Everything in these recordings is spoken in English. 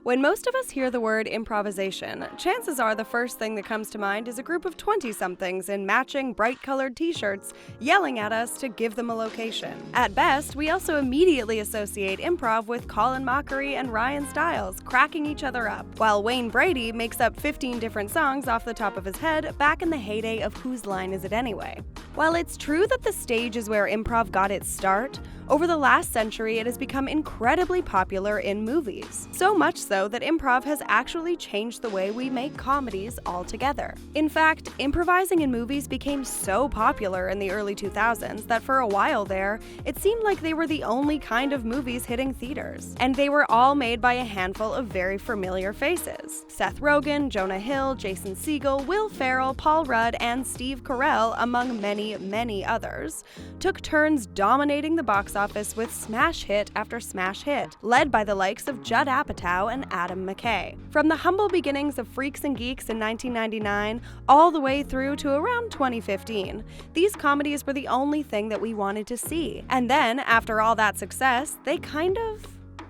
When most of us hear the word improvisation, chances are the first thing that comes to mind is a group of 20-somethings in matching bright-colored t-shirts yelling at us to give them a location. At best, we also immediately associate improv with Colin Mockery and Ryan Stiles cracking each other up, while Wayne Brady makes up 15 different songs off the top of his head back in the heyday of Whose Line Is It Anyway? While it's true that the stage is where improv got its start, over the last century it has become incredibly popular in movies. So much so that improv has actually changed the way we make comedies altogether. In fact, improvising in movies became so popular in the early 2000s that for a while there, it seemed like they were the only kind of movies hitting theaters. And they were all made by a handful of very familiar faces. Seth Rogen, Jonah Hill, Jason Segel, Will Ferrell, Paul Rudd, and Steve Carell, among many others, took turns dominating the box office with smash hit after smash hit, led by the likes of Judd Apatow and Adam McKay. From the humble beginnings of Freaks and Geeks in 1999 all the way through to around 2015, these comedies were the only thing that we wanted to see. And then, after all that success, they kind of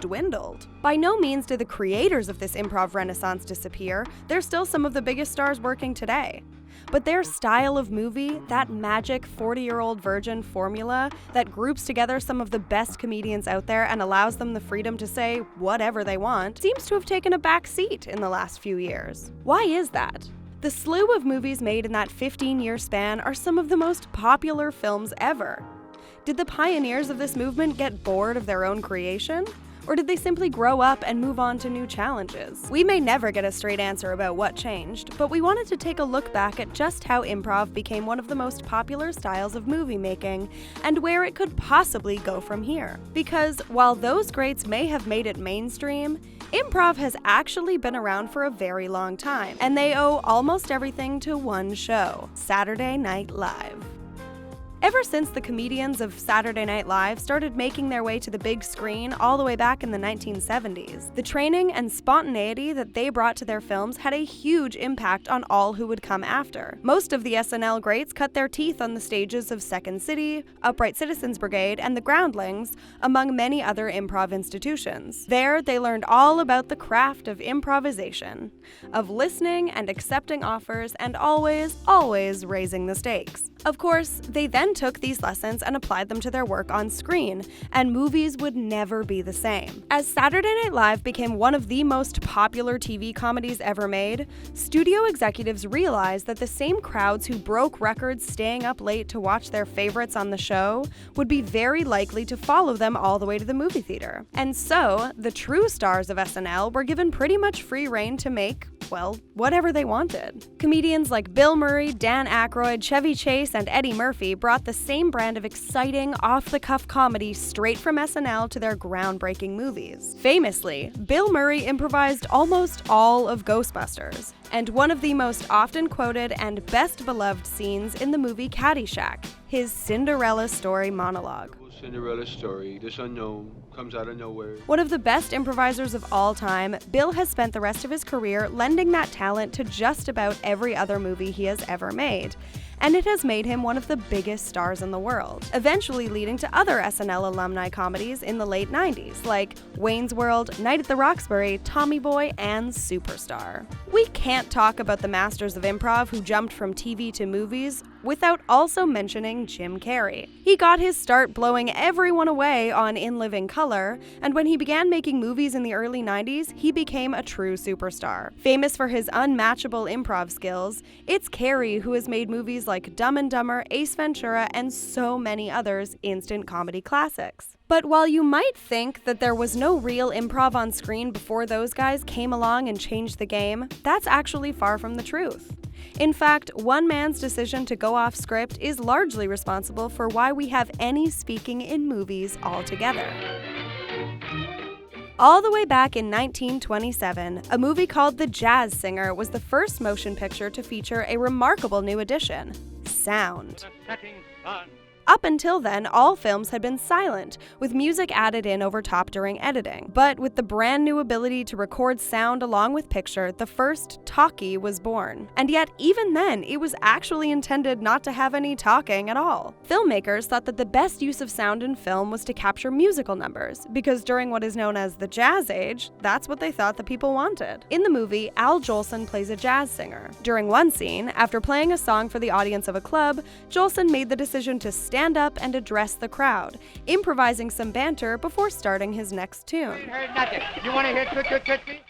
dwindled. By no means did the creators of this improv renaissance disappear. They're still some of the biggest stars working today. But their style of movie, that magic 40-year-old virgin formula that groups together some of the best comedians out there and allows them the freedom to say whatever they want, seems to have taken a back seat in the last few years. Why is that? The slew of movies made in that 15-year span are some of the most popular films ever. Did the pioneers of this movement get bored of their own creation? Or did they simply grow up and move on to new challenges? We may never get a straight answer about what changed, but we wanted to take a look back at just how improv became one of the most popular styles of movie making and where it could possibly go from here. Because while those greats may have made it mainstream, improv has actually been around for a very long time, and they owe almost everything to one show, Saturday Night Live. Ever since the comedians of Saturday Night Live started making their way to the big screen all the way back in the 1970s, the training and spontaneity that they brought to their films had a huge impact on all who would come after. Most of the SNL greats cut their teeth on the stages of Second City, Upright Citizens Brigade, and the Groundlings, among many other improv institutions. There, they learned all about the craft of improvisation, of listening and accepting offers, and always raising the stakes. Of course, they then took these lessons and applied them to their work on screen, and movies would never be the same. As Saturday Night Live became one of the most popular TV comedies ever made, studio executives realized that the same crowds who broke records staying up late to watch their favorites on the show would be very likely to follow them all the way to the movie theater. And so, the true stars of SNL were given pretty much free rein to make, well, whatever they wanted. Comedians like Bill Murray, Dan Aykroyd, Chevy Chase, and Eddie Murphy brought the same brand of exciting, off-the-cuff comedy straight from SNL to their groundbreaking movies. Famously, Bill Murray improvised almost all of Ghostbusters, and one of the most often quoted and best beloved scenes in the movie Caddyshack, his Cinderella story monologue. Cinderella story, this unknown comes out of nowhere. One of the best improvisers of all time, Bill has spent the rest of his career lending that talent to just about every other movie he has ever made, and it has made him one of the biggest stars in the world, eventually leading to other SNL alumni comedies in the late 90s, like Wayne's World, Night at the Roxbury, Tommy Boy, and Superstar. We can't talk about the masters of improv who jumped from TV to movies without also mentioning Jim Carrey. He got his start blowing everyone away on In Living Color, and when he began making movies in the early 90s, he became a true superstar. Famous for his unmatchable improv skills, it's Carrey who has made movies like Dumb and Dumber, Ace Ventura, and so many others instant comedy classics. But while you might think that there was no real improv on screen before those guys came along and changed the game, that's actually far from the truth. In fact, one man's decision to go off script is largely responsible for why we have any speaking in movies altogether. All the way back in 1927, a movie called The Jazz Singer was the first motion picture to feature a remarkable new addition: sound. Up until then, all films had been silent, with music added in over top during editing. But with the brand new ability to record sound along with picture, the first talkie was born. And yet, even then, it was actually intended not to have any talking at all. Filmmakers thought that the best use of sound in film was to capture musical numbers, because during what is known as the Jazz Age, that's what they thought the people wanted. In the movie, Al Jolson plays a jazz singer. During one scene, after playing a song for the audience of a club, Jolson made the decision to stand up and address the crowd, improvising some banter before starting his next tune. Heard nothing. You want to hear Tootsie?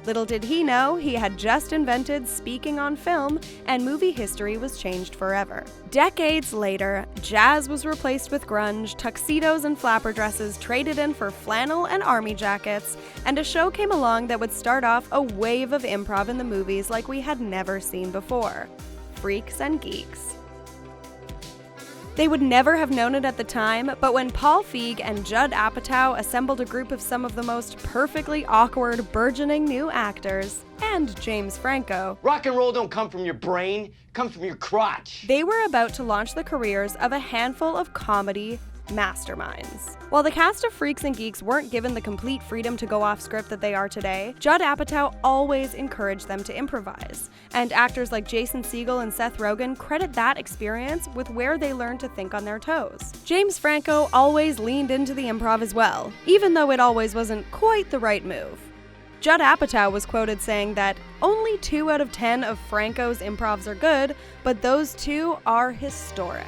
Little did he know, he had just invented speaking on film, and movie history was changed forever. Decades later, jazz was replaced with grunge, tuxedos and flapper dresses traded in for flannel and army jackets, and a show came along that would start off a wave of improv in the movies like we had never seen before. Freaks and Geeks. They would never have known it at the time, but when Paul Feig and Judd Apatow assembled a group of some of the most perfectly awkward, burgeoning new actors, and James Franco, rock and roll don't come from your brain, it comes from your crotch. They were about to launch the careers of a handful of comedy masterminds. While the cast of Freaks and Geeks weren't given the complete freedom to go off script that they are today, Judd Apatow always encouraged them to improvise, and actors like Jason Segel and Seth Rogen credit that experience with where they learned to think on their toes. James Franco always leaned into the improv as well, even though it always wasn't quite the right move. Judd Apatow was quoted saying that only 2 out of 10 of Franco's improvs are good, but those 2 are historic.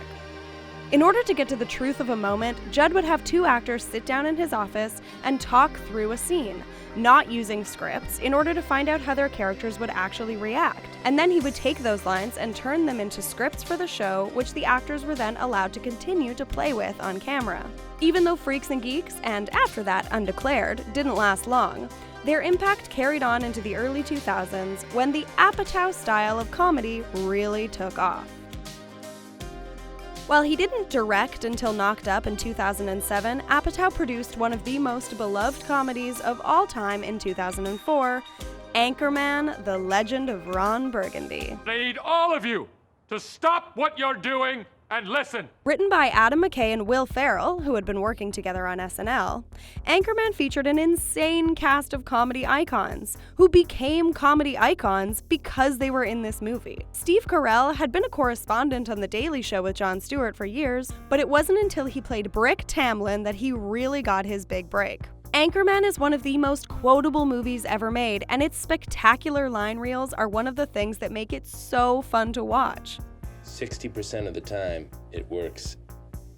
In order to get to the truth of a moment, Judd would have 2 actors sit down in his office and talk through a scene, not using scripts, in order to find out how their characters would actually react. And then he would take those lines and turn them into scripts for the show, which the actors were then allowed to continue to play with on camera. Even though Freaks and Geeks, and after that Undeclared, didn't last long, their impact carried on into the early 2000s when the Apatow style of comedy really took off. While he didn't direct until Knocked Up in 2007, Apatow produced one of the most beloved comedies of all time in 2004, Anchorman, The Legend of Ron Burgundy. I need all of you to stop what you're doing and listen. Written by Adam McKay and Will Ferrell, who had been working together on SNL, Anchorman featured an insane cast of comedy icons, who became comedy icons because they were in this movie. Steve Carell had been a correspondent on The Daily Show with Jon Stewart for years, but it wasn't until he played Brick Tamlin that he really got his big break. Anchorman is one of the most quotable movies ever made, and its spectacular line reels are one of the things that make it so fun to watch. 60% of the time, it works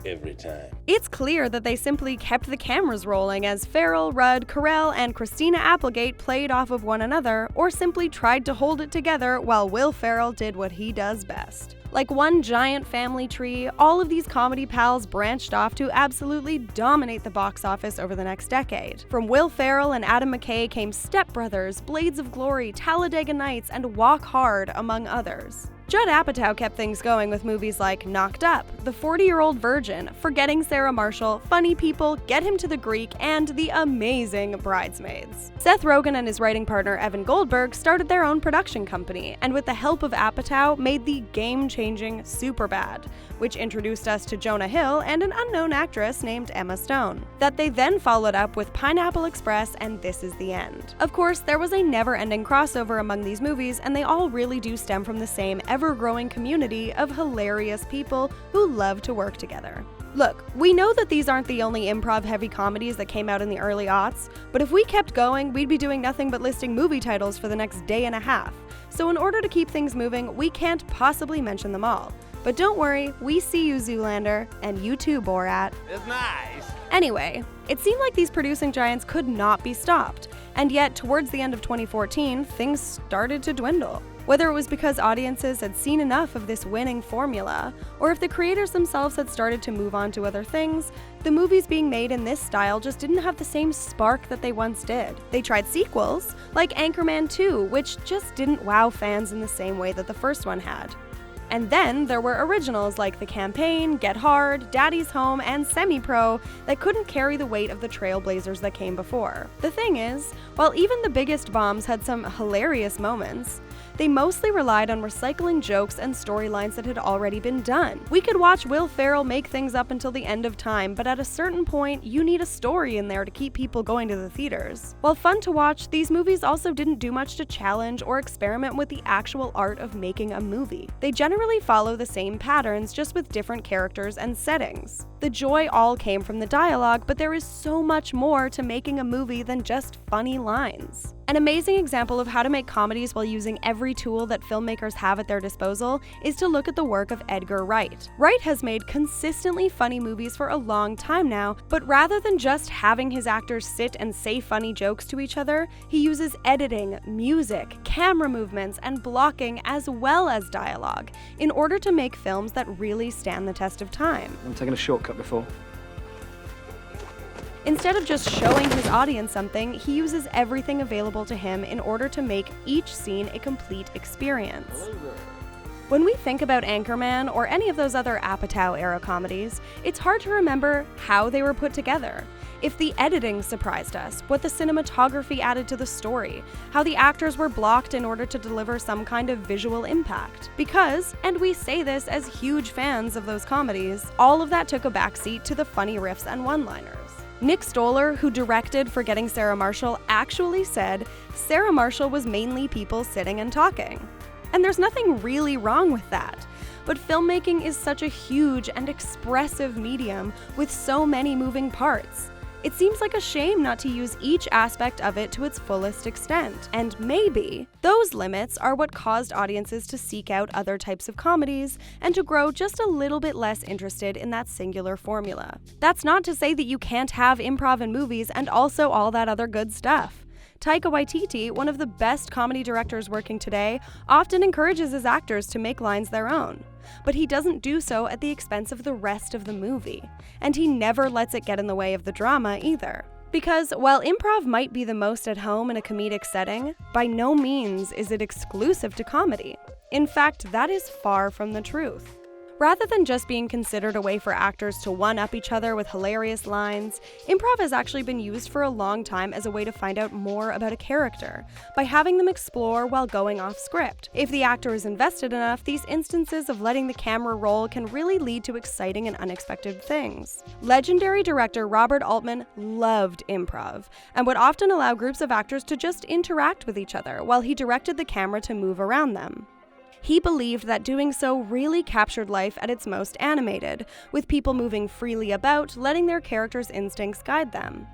every time. It's clear that they simply kept the cameras rolling as Ferrell, Rudd, Carell, and Christina Applegate played off of one another, or simply tried to hold it together while Will Ferrell did what he does best. Like one giant family tree, all of these comedy pals branched off to absolutely dominate the box office over the next decade. From Will Ferrell and Adam McKay came Step Brothers, Blades of Glory, Talladega Nights, and Walk Hard, among others. Judd Apatow kept things going with movies like Knocked Up, The 40-Year-Old Virgin, Forgetting Sarah Marshall, Funny People, Get Him to the Greek, and the amazing Bridesmaids. Seth Rogen and his writing partner Evan Goldberg started their own production company, and with the help of Apatow, made the game-changing Superbad, which introduced us to Jonah Hill and an unknown actress named Emma Stone. That they then followed up with Pineapple Express and This Is the End. Of course, there was a never-ending crossover among these movies, and they all really do stem from the same ever-growing community of hilarious people who love to work together. Look, we know that these aren't the only improv-heavy comedies that came out in the early aughts, but if we kept going, we'd be doing nothing but listing movie titles for the next day and a half. So in order to keep things moving, we can't possibly mention them all. But don't worry, we see you, Zoolander, and you too, Borat. It's nice. Anyway, it seemed like these producing giants could not be stopped, and yet towards the end of 2014, things started to dwindle. Whether it was because audiences had seen enough of this winning formula, or if the creators themselves had started to move on to other things, the movies being made in this style just didn't have the same spark that they once did. They tried sequels, like Anchorman 2, which just didn't wow fans in the same way that the first one had. And then there were originals like The Campaign, Get Hard, Daddy's Home, and Semi-Pro that couldn't carry the weight of the trailblazers that came before. The thing is, while even the biggest bombs had some hilarious moments, They mostly relied on recycling jokes and storylines that had already been done. We could watch Will Ferrell make things up until the end of time, but at a certain point, you need a story in there to keep people going to the theaters. While fun to watch, these movies also didn't do much to challenge or experiment with the actual art of making a movie. They generally follow the same patterns, just with different characters and settings. The joy all came from the dialogue, but there is so much more to making a movie than just funny lines. An amazing example of how to make comedies while using every tool that filmmakers have at their disposal is to look at the work of Edgar Wright. Wright has made consistently funny movies for a long time now, but rather than just having his actors sit and say funny jokes to each other, he uses editing, music, camera movements, and blocking as well as dialogue in order to make films that really stand the test of time. I'm taking a shortcut before. Instead of just showing his audience something, he uses everything available to him in order to make each scene a complete experience. When we think about Anchorman or any of those other Apatow-era comedies, it's hard to remember how they were put together. If the editing surprised us, what the cinematography added to the story, how the actors were blocked in order to deliver some kind of visual impact. Because, and we say this as huge fans of those comedies, all of that took a backseat to the funny riffs and one-liners. Nick Stoller, who directed Forgetting Sarah Marshall, actually said Sarah Marshall was mainly people sitting and talking. And there's nothing really wrong with that. But filmmaking is such a huge and expressive medium with so many moving parts. It seems like a shame not to use each aspect of it to its fullest extent, and maybe those limits are what caused audiences to seek out other types of comedies and to grow just a little bit less interested in that singular formula. That's not to say that you can't have improv in movies and also all that other good stuff. Taika Waititi, one of the best comedy directors working today, often encourages his actors to make lines their own. But he doesn't do so at the expense of the rest of the movie. And he never lets it get in the way of the drama either. Because while improv might be the most at home in a comedic setting, by no means is it exclusive to comedy. In fact, that is far from the truth. Rather than just being considered a way for actors to one-up each other with hilarious lines, improv has actually been used for a long time as a way to find out more about a character, by having them explore while going off script. If the actor is invested enough, these instances of letting the camera roll can really lead to exciting and unexpected things. Legendary director Robert Altman loved improv, and would often allow groups of actors to just interact with each other while he directed the camera to move around them. He believed that doing so really captured life at its most animated, with people moving freely about, letting their characters' instincts guide them.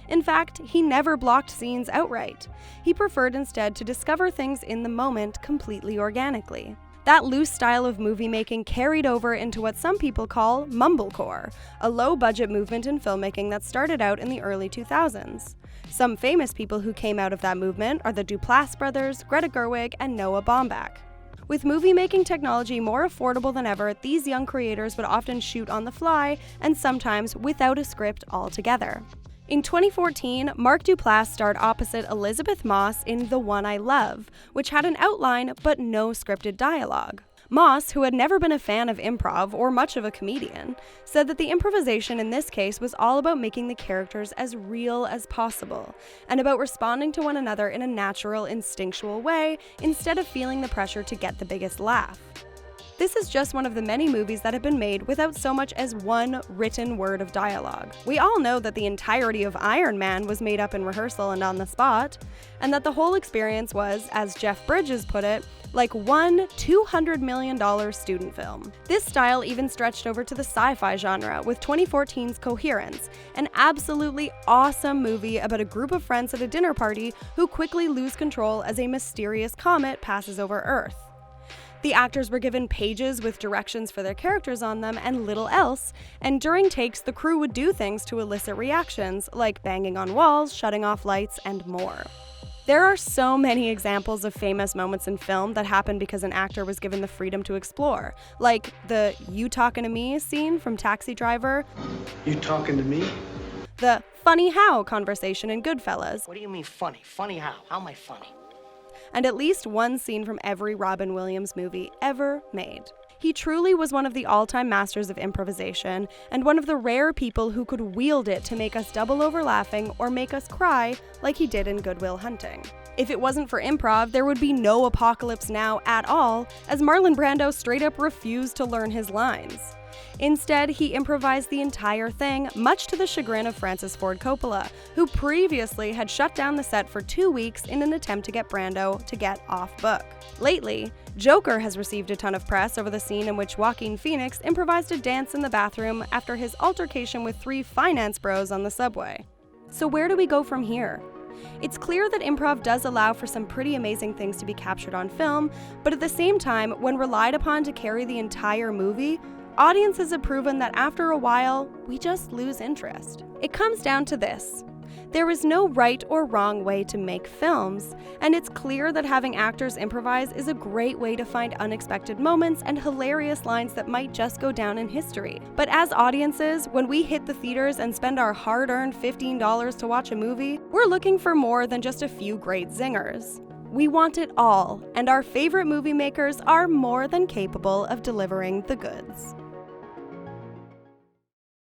In fact, he never blocked scenes outright. He preferred instead to discover things in the moment completely organically. That loose style of movie making carried over into what some people call mumblecore, a low-budget movement in filmmaking that started out in the early 2000s. Some famous people who came out of that movement are the Duplass brothers, Greta Gerwig, and Noah Baumbach. With movie-making technology more affordable than ever, these young creators would often shoot on the fly, and sometimes without a script altogether. In 2014, Mark Duplass starred opposite Elizabeth Moss in The One I Love, which had an outline but no scripted dialogue. Moss, who had never been a fan of improv or much of a comedian, said that the improvisation in this case was all about making the characters as real as possible, and about responding to one another in a natural, instinctual way instead of feeling the pressure to get the biggest laugh. This is just one of the many movies that have been made without so much as one written word of dialogue. We all know that the entirety of Iron Man was made up in rehearsal and on the spot, and that the whole experience was, as Jeff Bridges put it, like one $200 million student film. This style even stretched over to the sci-fi genre with 2014's Coherence, an absolutely awesome movie about a group of friends at a dinner party who quickly lose control as a mysterious comet passes over Earth. The actors were given pages with directions for their characters on them and little else, and during takes the crew would do things to elicit reactions, like banging on walls, shutting off lights, and more. There are so many examples of famous moments in film that happen because an actor was given the freedom to explore, like the "You talking to me" scene from Taxi Driver, You talking to me? the "funny how" conversation in Goodfellas, What do you mean funny? Funny how? How am I funny? and at least one scene from every Robin Williams movie ever made. He truly was one of the all-time masters of improvisation, and one of the rare people who could wield it to make us double over laughing or make us cry like he did in Good Will Hunting. If it wasn't for improv, there would be no Apocalypse Now at all, as Marlon Brando straight up refused to learn his lines. Instead, he improvised the entire thing, much to the chagrin of Francis Ford Coppola, who previously had shut down the set for 2 weeks in an attempt to get Brando to get off book. Lately, Joker has received a ton of press over the scene in which Joaquin Phoenix improvised a dance in the bathroom after his altercation with 3 finance bros on the subway. So where do we go from here? It's clear that improv does allow for some pretty amazing things to be captured on film, but at the same time, when relied upon to carry the entire movie, audiences have proven that after a while, we just lose interest. It comes down to this. There is no right or wrong way to make films, and it's clear that having actors improvise is a great way to find unexpected moments and hilarious lines that might just go down in history. But as audiences, when we hit the theaters and spend our hard-earned $15 to watch a movie, we're looking for more than just a few great zingers. We want it all, and our favorite movie makers are more than capable of delivering the goods.